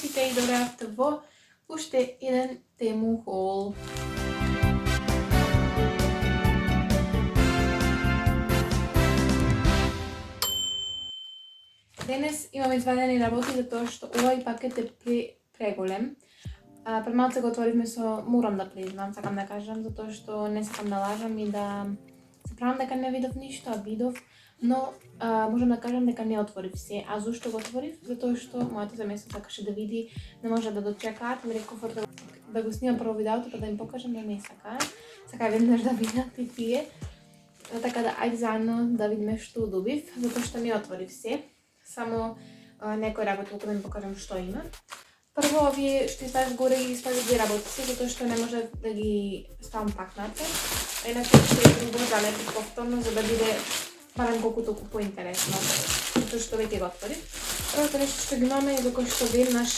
Здравейте и добре дојавте во уште еден Тему хол. Денес имаме извадени работи затоа што овој пакет е преголем. Пред малце го отворивме морам да признам, сакам да кажам, затоа што не сакам да лажам и да се правам дека не видов ништо, а видов. Но можам да кажам дека не отворив се. А зошто го отворив? Затоа што моето семејство сакаше да види, не може да дочекаат. Ми реков да го снимам прво видеото, па да им покажам, но не сакаат. Сакаат веднаш да видат и тие. Така да ајде заедно да видиме што добив, затоа што не отворив се. Само некои работи да им покажам што има. Прво овие што ставив горе ги ставив две работи, затоа што не може да ги ставам пакнате. Иначе ќе ги друго залепи повторно за да биде барем колку толку поинтересно, затоа што веќе го отворив. Првото нешто што ги имаме е за кој што веднаш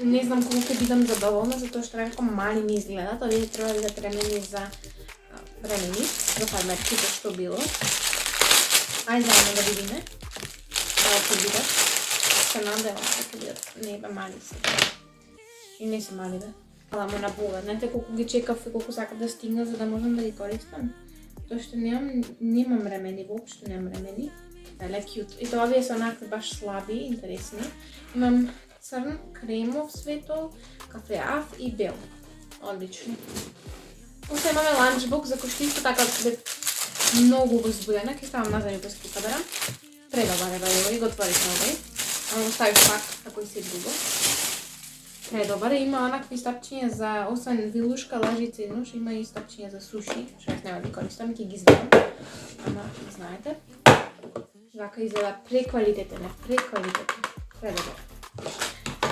не знам колку ќе бидам задоволна, затоа што некако мали ми изгледат, овие треба да бидат ремени за ремени, за фармерките што било. Ајде заедно да видиме како ќе бидат. Се надевам дека ќе бидат не бе мали се. И не се мали бе. Ала му набува, знаете колку ги чекав и колку сакав да стигна за да можам да ги користам. Тоа што немам ремени, воопшто немам ремени. Еле кјут. И тоа овие се онакви баш слаби, интересни. Имам црн, кремов светол, кафеав и бел. Одлично. После имаме ланчбокс за кој што исто така бе многу возбудена. Ке ставам назад и без кабера. Предобар е овој, го отворив на овој. Ама го ставив пак како и се друго. Предобар е, има онакви стапчиња за, освен вилушка, лажица и нож, има и стапчиња за суши, што јас нема да ги користам, ќе ги знам. Ама, знаете. Вака изгледа преквалитетен, предобар.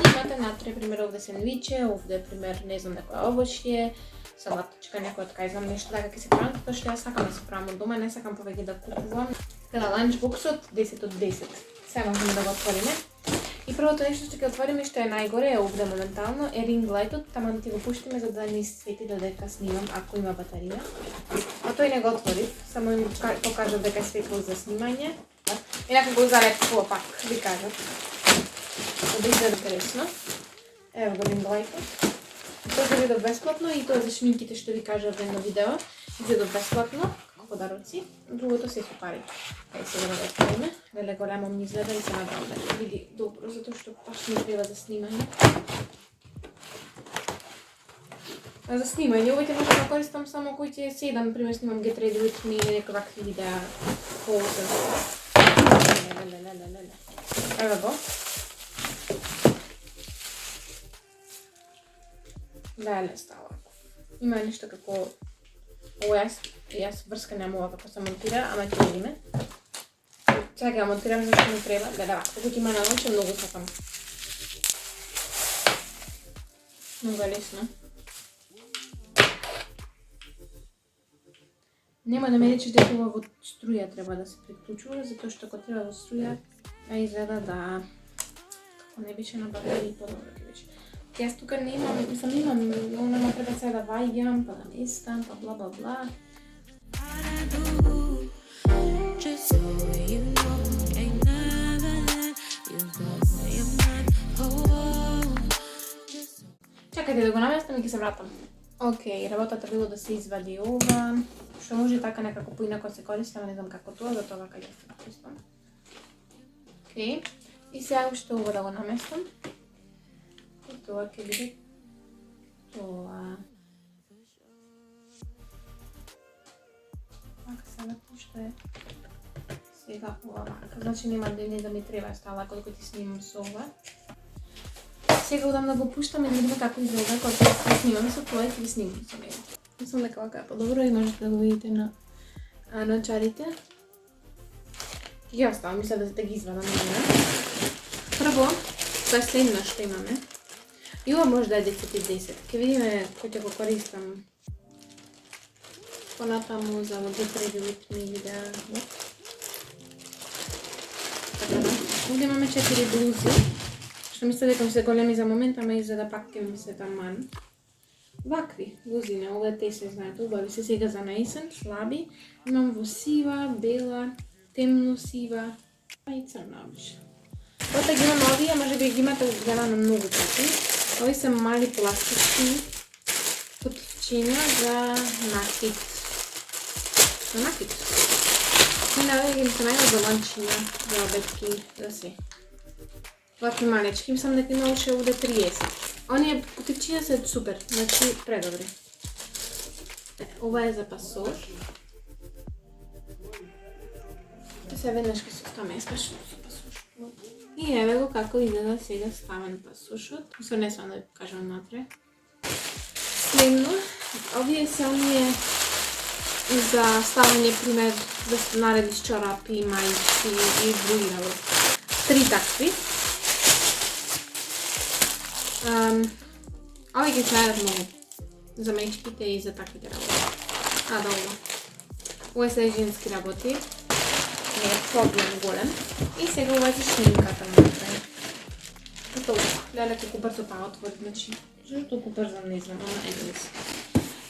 И имате натре, пример, овде сендвиче, овде, пример, не знам некоја овошје, салатичка, некоја така, знам нешто така ќе се правам, тоа што јас сакам да се правам од дома, не сакам повеќе да купувам. Така, ланчбоксот 10 од 10. Сега можеме да го отвориме. И првото нешто што ќе отвориме, што е најгоре, е овде моментално, е ринг лајтот, тама да ти го пуштиме за да ни свети додека снимам, ако има батерија. А тој не го отворив, само им покажав дека е светло за снимање. Инаку го залепува пак, ви кажав. Да изгледа интересно. Ево го ринг лајтот. Тоа се видов бесплатно и тоа за шминките што ви кажав во едно видео. Видов бесплатно. Подароци, другото се со пари. Ај сега да го отвориме. Леле големо ми изгледа и се надевам да види добро, затоа што баш ми треба за снимање. А за снимање, овој може да користам само кој ќе седам, пример снимам Get Ready With Me или некои вакви видеа. Леле. Ево го. Леле става. Има нешто како ово јас врска немам ова како се монтира, ама ќе видиме. Сега ќе монтирам зашто ми треба. Да, како ќе има на ноќ, многу сакам. Многу е лесно. Нема да ме речеш дека ова во струја треба да се приклучува, затоа што ако треба во струја, изгледа да како не беше на батерија подобро ќе беше. Јас тука не имам, но нема треба сега да ваѓам, па да местам, па бла бла бла. Чакајте да го наместам и ќе се вратам. Океј, работата било да се извади ова, што може така некако поинако се користи, ама не знам како тоа, затоа вака ја се користам. Океј, и сега уште ова да го наместам. И тоа ќе биде тоа. Вака сега што е сега ова вака. Значи нема да ми треба стала колку ти снимам со ова. Сега одам да го пуштам и да видиме како изгледа кога ќе снимам со тоа и ќе ги снимам со него. Мислам дека вака е подобро и можете да го видите на начарите. Ја оставам, мисля да ги извадам на прво, тоа е следно што имаме. И ова може да е 10 и 10. Ке видиме кој ќе го користам понатаму за Get Ready With Me видеа. Овде имаме 4 блузи, што мисля дека ми се големи за момент, ама изгледа пак ќе ми се таман. Вакви блузини, овде те се знаете, убави се сега за наесен, слаби. Имам во сива, бела, темно сива, а и црна обично. Ота ги имам овие, може би ги имате гледано многу пати. Ови се мали пластични кутичиња за накит. За накит. И навеќе ги се најдат за ланчиња, за обедки, за се. Вакви малечки, мислам дека има уште овде 30. Оние кутичиња се супер, значи предобри. Ова е за пасош. Се веднаш ке се оставаме спешно за пасош. И еве го како изгледа сега ставен пасошот. Се не сам да ви покажам натре. Следно, овие се оние за ставање, пример, да се наредиш чорапи, мајчи и други работи. 3 такви. Овие ги трајат многу. За мечките и за таквите работи. Долу. Ова се женски работи. Не е проблем голем. И сега ова е за шминката натре. Готово. Леле колку брзо па отвори, значи, зашто толку брзо не знам, ама ето си.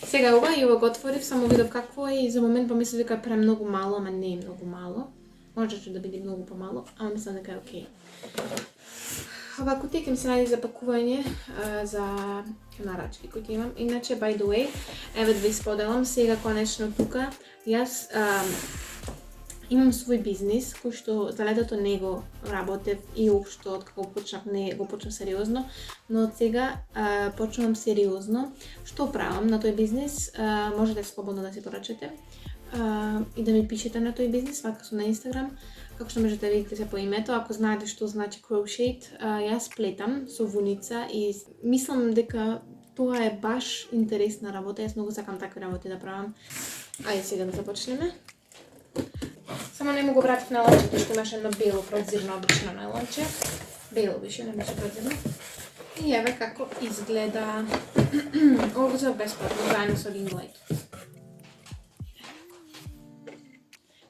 Сега ова и ова го отворив, само видов какво е и за момент помислив дека е премногу мало, ама не е многу мало. Може да биде многу помало, ама мислам дека е окей. Ова кутија ќе ми се најде за пакување за нарачки кои ќе имам. Иначе, by the way, еве да ви споделам, сега конечно тука, јас имам свој бизнис, кој што за летото не го работев и општо од како почнав не го почнав сериозно, но од сега почнувам сериозно. Што правам на тој бизнис? Можете слободно да си порачате и да ми пишете на тој бизнис, вака сум на Инстаграм. Како што можете да видите се по името, ако знаете што значи crochet, јас плетам со вуница и мислам дека тоа е баш интересна работа. Јас многу сакам такви работи да правам. Ајде сега да започнеме. Само не му го вратив на ланчето, што имаше едно бело прозирно обично на ланче. Бело беше, не беше прозирно. И еве како изгледа. Ово го за бесплатно, заедно со ring light.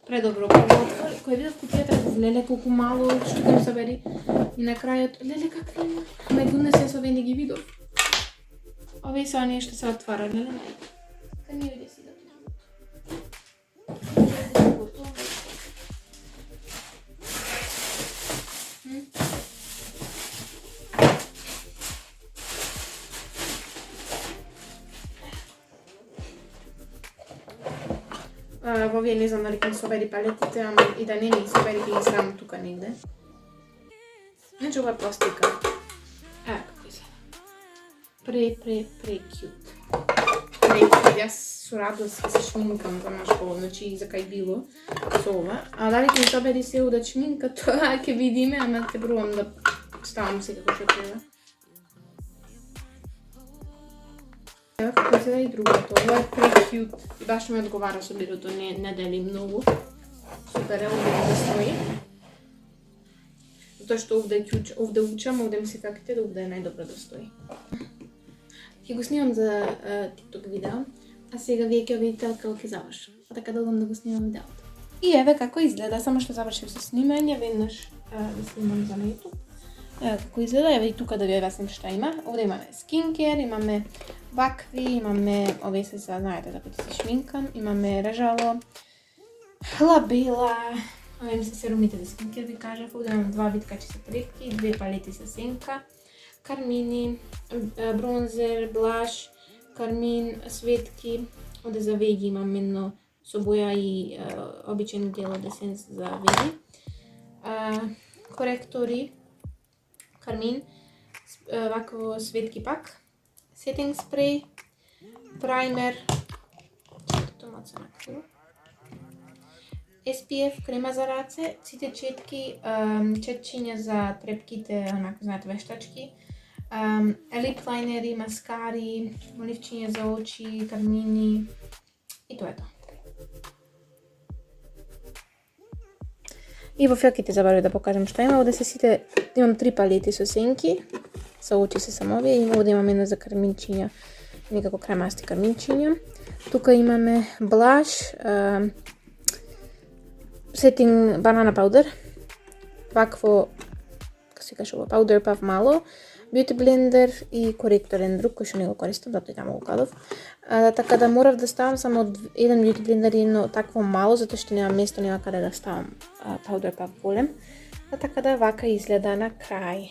Предобро, кој видов кутијата, леле колку мало, што ќе ми собери. И на крајот, леле какви има. Најдунес јас овие не ги видов. Овие се оние што се отвара, леле. Кај не види си да во овие не знам дали ќе ми собери палетите, ама и да не ми собери ќе ги ставам тука негде. Значи ова е пластика. Ево како изгледа. Кјут. Јас со радост ќе се шминкам за нашко, значи за кај било со ова. А дали ќе ми собери се да шминка, тоа ќе видиме, ама ќе пробам да ставам секако што треба. Ево како изгледа и другото. Ова е кјут и баш ми одговара со бирото, не дели многу. Супер е, овде да стои. Затоа што овде учам, овде ми се каките, да овде е најдобро да стои. Ќе го снимам за TikTok видео, а сега вие ќе видите откако ќе завршам. Така да да го снимам видеото. И еве како изгледа, само што завршив со снимање, веднаш да снимам за на YouTube. Ево како изгледа, еве и тука да ви објасним што има. Овде имаме скинкер, имаме вакви, имаме овие се знаете за кои се шминкам, имаме режало, лабела, овие се серумите за скинкер ви кажав, овде имам 2 виткачи со трепки, 2 палети со сенка, кармини, бронзер, блаш, кармин, светки, овде за веги имам едно со боја и обичен гел од есенс за веги, коректори, кармин, вакво светки пак, setting spray, primer, SPF крема за раце, сите четки, четчиња за трепките, онако знаете вештачки, lip lineri, маскари, оливчиња за очи, кармини и тоа е тоа. И во фјоките забравив да покажам што има. Овде се сите, имам 3 палети со сенки, со очи се само овие, и овде имаме едно за карминчиња, некако кремасти карминчиња. Тука имаме блаш, setting banana powder, вакво, како се каже ова, powder puff мало, beauty blender и коректорен друг кој што не го користам, затоа и таму го кладов. Така да морав да ставам само еден beauty blender и едно такво мало, затоа што нема место, нема каде да ставам powder puff голем. така да вака изгледа на крај.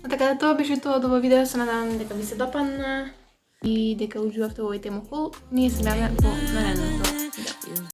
Така да тоа беше тоа од ово видео, се надевам дека ви се допадна и дека уживавте во овој темокол. Ние се гледаме во наредното видео.